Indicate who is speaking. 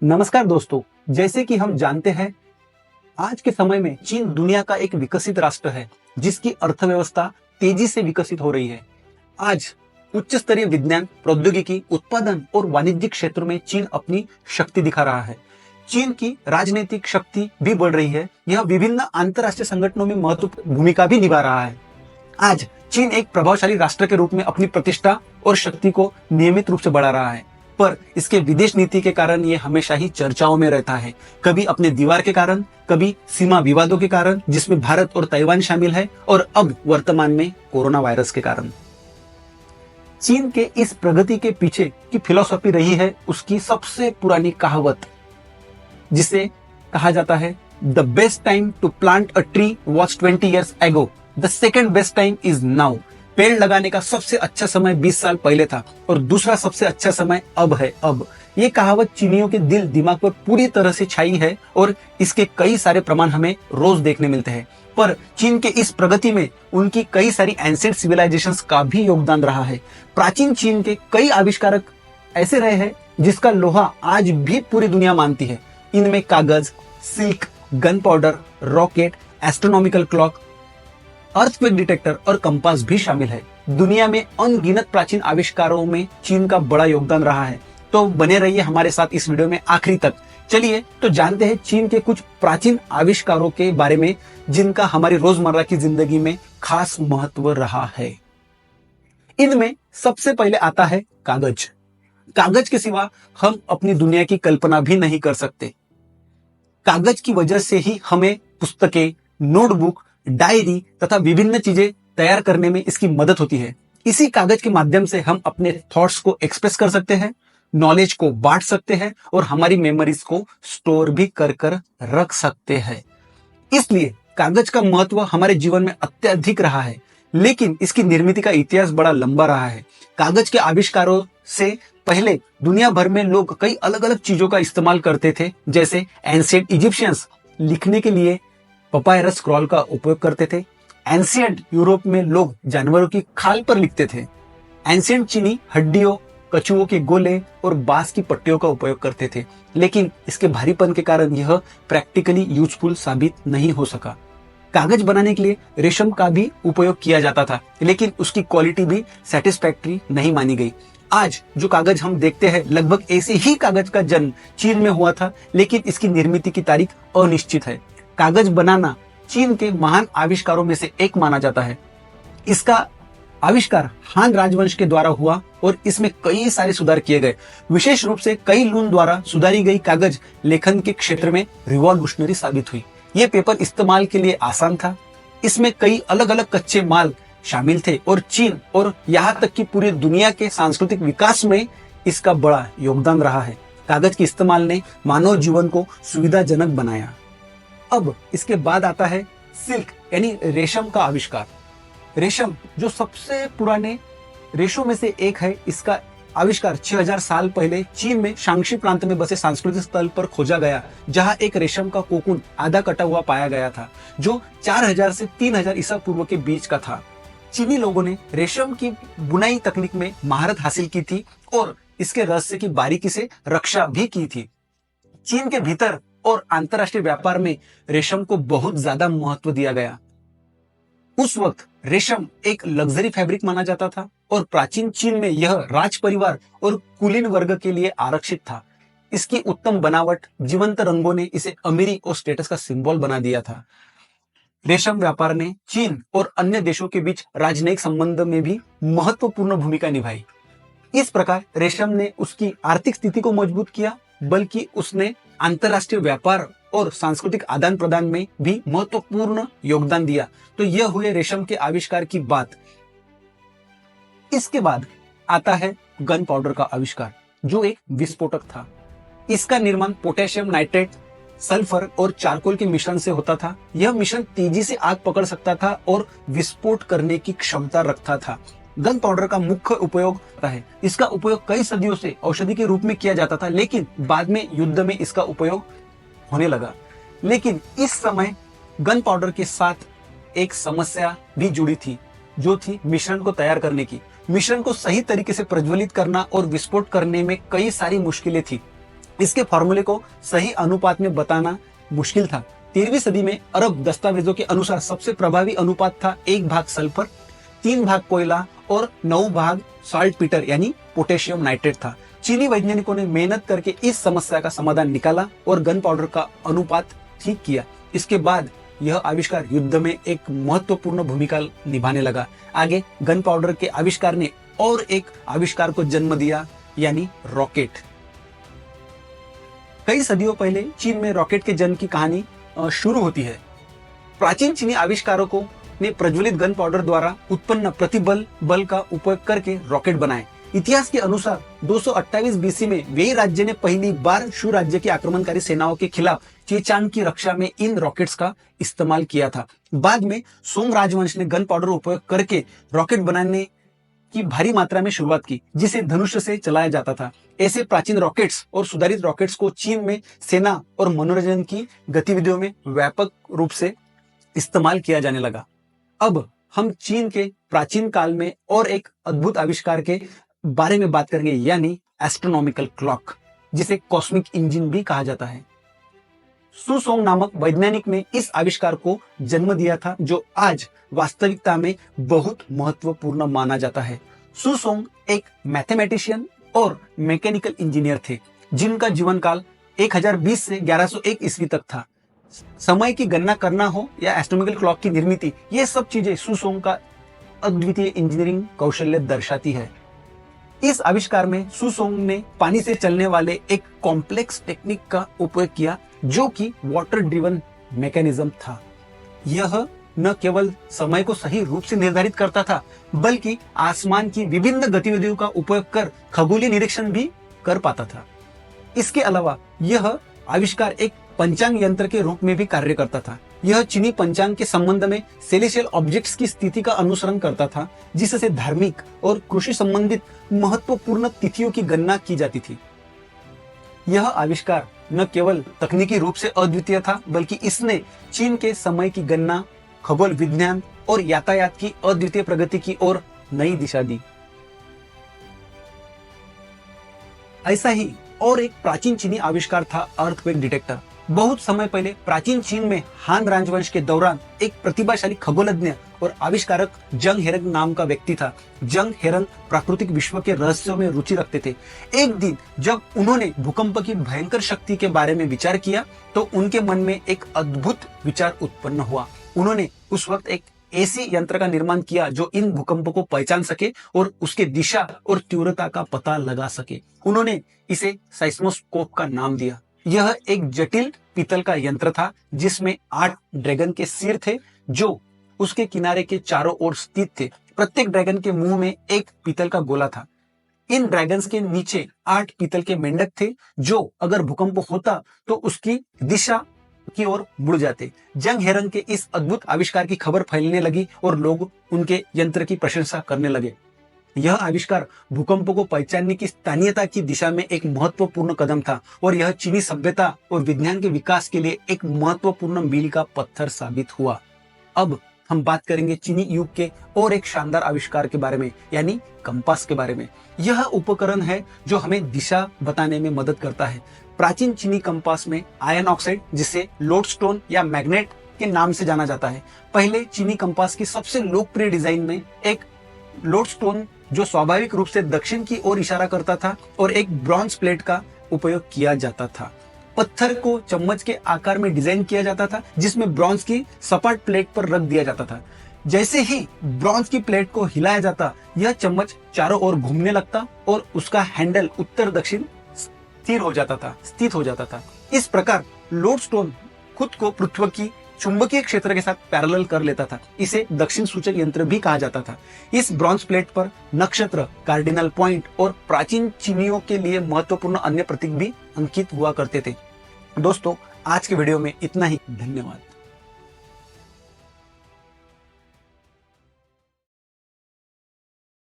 Speaker 1: नमस्कार दोस्तों, जैसे कि हम जानते हैं, आज के समय में चीन दुनिया का एक विकसित राष्ट्र है, जिसकी अर्थव्यवस्था तेजी से विकसित हो रही है। आज उच्च स्तरीय विज्ञान, प्रौद्योगिकी, उत्पादन और वाणिज्यिक क्षेत्रों में चीन अपनी शक्ति दिखा रहा है। चीन की राजनीतिक शक्ति भी बढ़ रही है। यह विभिन्न अंतर्राष्ट्रीय संगठनों में महत्वपूर्ण भूमिका भी निभा रहा है। आज चीन एक प्रभावशाली राष्ट्र के रूप में अपनी प्रतिष्ठा और शक्ति को नियमित रूप से बढ़ा रहा है, पर इसके विदेश नीति के कारण ये हमेशा ही चर्चाओं में रहता है। कभी अपने दीवार के कारण, कभी सीमा विवादों के कारण, जिसमें भारत और ताइवान शामिल है, और अब वर्तमान में कोरोना वायरस के कारण। चीन के इस प्रगति के पीछे की फिलॉसफी रही है उसकी सबसे पुरानी कहावत, जिसे कहा जाता है the best time to plant a tree was 20 years ago, the second best time is now. पेड़ लगाने का सबसे अच्छा समय 20 साल पहले था और दूसरा सबसे अच्छा समय अब है। अब ये कहावत चीनियों के दिल दिमाग पर पूरी तरह से छाई है और इसके कई सारे प्रमाण हमें रोज देखने मिलते हैं। पर चीन के इस प्रगति में उनकी कई सारी एंशिएंट सिविलाइजेशंस का भी योगदान रहा है। प्राचीन चीन के कई आविष्कारक ऐसे रहे हैं जिसका लोहा आज भी पूरी दुनिया मानती है। इनमें कागज, silk, gun powder, rocket, astronomical clock, earthquake detector और कंपास भी शामिल है। दुनिया में अनगिनत प्राचीन आविष्कारों में चीन का बड़ा योगदान रहा है। तो बने रहिए हमारे साथ इस वीडियो में आखिरी तक। चलिए तो जानते हैं चीन के कुछ प्राचीन आविष्कारों के बारे में, जिनका हमारी रोजमर्रा की जिंदगी में खास महत्व रहा है। इनमें सबसे पहले आता है कागज। कागज के सिवा हम अपनी दुनिया की कल्पना भी नहीं कर सकते। कागज की वजह से ही हमें पुस्तकें, नोटबुक, डायरी तथा विभिन्न चीजें तैयार करने में इसकी मदद होती है। इसी कागज के माध्यम से हम अपने थॉट्स को एक्सप्रेस कर सकते हैं, नॉलेज को बांट सकते हैं और हमारी मेमोरीज को स्टोर भी कर रख सकते हैं। इसलिए कागज का महत्व हमारे जीवन में अत्यधिक रहा है, लेकिन इसकी निर्मित का इतिहास बड़ा लंबा रहा है। कागज के आविष्कारों से पहले दुनिया भर में लोग कई अलग अलग चीजों का इस्तेमाल करते थे। जैसे एंशिएंट इजिप्शियंस लिखने के लिए पपायरस स्क्रॉल का उपयोग करते थे। एंशिएंट यूरोप में लोग जानवरों की खाल पर लिखते थे। एंशिएंट चीनी हड्डियों, कछुओं के गोले और बांस की पट्टियों का उपयोग करते थे, लेकिन इसके भारीपन के कारण यह प्रैक्टिकली यूजफुल साबित नहीं हो सका। कागज बनाने के लिए रेशम का भी उपयोग किया जाता था, लेकिन उसकी क्वालिटी भी सेटिस्फैक्टरी नहीं मानी गई। आज जो कागज हम देखते हैं, लगभग ऐसे ही कागज का जन्म चीन में हुआ था, लेकिन इसकी निर्मित की तारीख अनिश्चित है। कागज बनाना चीन के महान आविष्कारों में से एक माना जाता है। इसका आविष्कार हान राजवंश के द्वारा हुआ और इसमें कई सारे सुधार किए गए। विशेष रूप से कई लून द्वारा सुधारी गई कागज लेखन के क्षेत्र में रिवॉल्यूशनरी साबित हुई। यह पेपर इस्तेमाल के लिए आसान था। इसमें कई अलग अलग कच्चे माल शामिल थे और चीन और यहाँ तक कि पूरी दुनिया के सांस्कृतिक विकास में इसका बड़ा योगदान रहा है। कागज के इस्तेमाल ने मानव जीवन को सुविधाजनक बनाया। अब इसके बाद आता है सिल्क यानी रेशम का आविष्कार। रेशम जो सबसे पुराने रेशों में से एक है, इसका आविष्कार 6000 साल पहले चीन में शांक्षी प्रांत में बसे सांस्कृतिक स्थल पर खोजा गया, जहां एक रेशम का कोकून आधा कटा हुआ पाया गया था, जो 4000 से 3000 ईसा पूर्व के बीच का था। चीनी लोगों ने रेशम की बुनाई तकनीक में महारत हासिल की थी और इसके रहस्य की बारीकी से रक्षा भी की थी। चीन के भीतर और अंतरराष्ट्रीय व्यापार में रेशम को बहुत ज्यादा महत्व दिया गया। उस वक्त रेशम एक लग्जरी फैब्रिक माना जाता था और प्राचीन चीन में यह राज परिवार और कुलीन वर्ग के लिए आरक्षित था। इसकी उत्तम बनावट, जीवंत रंगों ने इसे अमीरी और स्टेटस का सिंबल बना दिया था। रेशम व्यापार ने चीन और अन्य देशों के बीच राजनयिक संबंध में भी महत्वपूर्ण भूमिका निभाई। इस प्रकार रेशम ने उसकी आर्थिक स्थिति को मजबूत किया, बल्कि उसने अंतरराष्ट्रीय व्यापार और सांस्कृतिक आदान प्रदान में भी महत्वपूर्ण योगदान दिया। तो यह हुए रेशम के आविष्कार की बात। इसके बाद आता है गन पाउडर का आविष्कार, जो एक विस्फोटक था। इसका निर्माण पोटेशियम नाइट्रेट, सल्फर और चारकोल के मिश्रण से होता था। यह मिश्रण तेजी से आग पकड़ सकता था और विस्फोट करने की क्षमता रखता था। गन पाउडर का मुख्य उपयोग है। इसका उपयोग कई सदियों से औषधि के रूप में किया जाता था, लेकिन बाद में युद्ध में इसका उपयोग होने लगा। लेकिन इस समय गन पाउडर के साथ एक समस्या भी जुड़ी थी, जो थी मिश्रण को तैयार करने की। मिश्रण को सही तरीके से प्रज्वलित करना और विस्फोट करने में कई सारी मुश्किलें थी। इसके फॉर्मूले को सही अनुपात में बताना मुश्किल था। 13वीं सदी में अरब दस्तावेजों के अनुसार सबसे प्रभावी अनुपात था 1 भाग सल्फर, 3 भाग कोयला और 9 भाग साल्ट पीटर यानी पोटेशियम नाइट्रेट था। चीनी वैज्ञानिकों ने मेहनत करके इस समस्या का समाधान निकाला और गन पाउडर का अनुपात ठीक किया। इसके बाद यह आविष्कार युद्ध में एक महत्वपूर्ण भूमिका निभाने लगा। आगे गन पाउडर के आविष्कार ने और एक आविष्कार को जन्म दिया, यानी रॉकेट। कई सदियों पहले चीन में रॉकेट के जन्म की कहानी शुरू होती है। प्राचीन चीनी आविष्कारकों ने प्रज्वलित गन पाउडर द्वारा उत्पन्न प्रतिबल बल का उपयोग करके रॉकेट बनाए। इतिहास के अनुसार 228 बीसी में वेई राज्य ने पहली बार शू राज्य की आक्रमणकारी सेनाओं के खिलाफ चेचांग की रक्षा में इन रॉकेट्स का इस्तेमाल किया था। बाद में सोंग राजवंश ने गन पाउडर उपयोग करके रॉकेट बनाने की भारी मात्रा में शुरुआत की, जिसे धनुष से चलाया जाता था। ऐसे प्राचीन रॉकेट्स और सुधारित रॉकेट्स को चीन में सेना और मनोरंजन की गतिविधियों में व्यापक रूप से इस्तेमाल किया जाने लगा। अब हम चीन के प्राचीन काल में और एक अद्भुत आविष्कार के बारे में बात करेंगे, यानी एस्ट्रोनॉमिकल क्लॉक, जिसे कॉस्मिक इंजन भी कहा जाता है। सु सोंग नामक वैज्ञानिक ने इस आविष्कार को जन्म दिया था, जो आज वास्तविकता में बहुत महत्वपूर्ण माना जाता है। सु सोंग एक मैथमेटिशियन और मैकेनिकल इंजीनियर थे, जिनका जीवन काल 1020 से 1101 ईस्वी तक था। समय की गणना करना हो या एस्ट्रोनॉमिकल क्लॉक की निर्मित, ये सब चीजें सु सोंग का अद्वितीय इंजीनियरिंग कौशल्य दर्शाती है। इस आविष्कार में सु सोंग ने पानी से चलने वाले एक कॉम्प्लेक्स टेक्निक का उपयोग किया, जो कि वाटर ड्रिवन मैकेनिज्म था। यह न केवल समय को सही रूप से निर्धारित करता था, बल्कि आसमान की विभिन्न गतिविधियों का उपयोग कर खगोलीय निरीक्षण भी कर पाता था। इसके अलावा यह आविष्कार एक पंचांग यंत्र के रूप में भी कार्य करता था। यह चीनी पंचांग के संबंध में सेलेशियल ऑब्जेक्ट्स की स्थिति का अनुसरण करता था, जिससे धार्मिक और कृषि संबंधित महत्वपूर्ण तिथियों की गणना की जाती थी। यह आविष्कार न केवल तकनीकी रूप से अद्वितीय था, बल्कि इसने चीन के समय की गणना, खगोल विज्ञान और यातायात की अद्वितीय प्रगति की ओर नई दिशा दी। ऐसा ही और एक प्राचीन चीनी आविष्कार था अर्थक्वेक डिटेक्टर। बहुत समय पहले प्राचीन चीन में हान राजवंश के दौरान एक प्रतिभाशाली खगोलज्ञ और आविष्कारक जंग हेरंग नाम का व्यक्ति था। जंग हेरंग प्राकृतिक विश्व के रहस्यों में रुचि रखते थे। एक दिन जब उन्होंने भूकंप की भयंकर शक्ति के बारे में विचार किया, तो उनके मन में एक अद्भुत विचार उत्पन्न हुआ। उन्होंने उस वक्त एक ऐसी यंत्र का निर्माण किया जो इन भूकंपों को पहचान सके और उसके दिशा और तीव्रता का पता लगा सके। उन्होंने इसे साइस्मोस्कोप का नाम दिया। यह एक जटिल पीतल का यंत्र था, जिसमें 8 ड्रैगन के सिर थे, जो उसके किनारे के चारों ओर स्थित थे। प्रत्येक ड्रैगन के मुंह में एक पीतल का गोला था। इन ड्रैगन्स के नीचे 8 पीतल के मेंढक थे, जो अगर भूकंप होता तो उसकी दिशा की ओर मुड़ जाते। जंग हेरंग के इस अद्भुत आविष्कार की खबर फैलने लगी और लोग उनके यंत्र की प्रशंसा करने लगे। यह आविष्कार भूकंपों को पहचानने की स्थानीयता की दिशा में एक महत्वपूर्ण कदम था, और यह चीनी सभ्यता और विज्ञान के विकास के लिए एक महत्वपूर्ण मील का पत्थर साबित हुआ। अब हम बात करेंगे चीनी युग के और एक शानदार आविष्कार के बारे में, यानी कंपास के बारे में। यह उपकरण है जो हमें दिशा बताने में मदद करता है। प्राचीन चीनी कंपास में आयरन ऑक्साइड, जिसे लोडस्टोन या मैग्नेट के नाम से जाना जाता है। पहले चीनी कंपास की सबसे लोकप्रिय डिजाइन में एक लोडस्टोन, जो स्वाभाविक रूप से दक्षिण की ओर इशारा करता था, और एक ब्रॉन्ज प्लेट का उपयोग किया जाता था। पत्थर को चम्मच के आकार में डिजाइन किया जाता था, जिसमें ब्रॉन्ज की सपाट प्लेट पर रख दिया जाता था। जैसे ही ब्रॉन्ज की प्लेट को हिलाया जाता, यह चम्मच चारों ओर घूमने लगता और उसका हैंडल उत्तर दक्षिण स्थित हो जाता था। इस प्रकार लोडस्टोन खुद को पृथ्वी की चुंबकीय क्षेत्र के साथ पैरेलल कर लेता था। इसे दक्षिण सूचक यंत्र भी कहा जाता था। इस ब्रॉन्ज प्लेट पर नक्षत्र, कार्डिनल पॉइंट और प्राचीन चीनियों के लिए महत्वपूर्ण अन्य प्रतीक भी अंकित हुआ करते थे। दोस्तों, आज के वीडियो में इतना ही। धन्यवाद।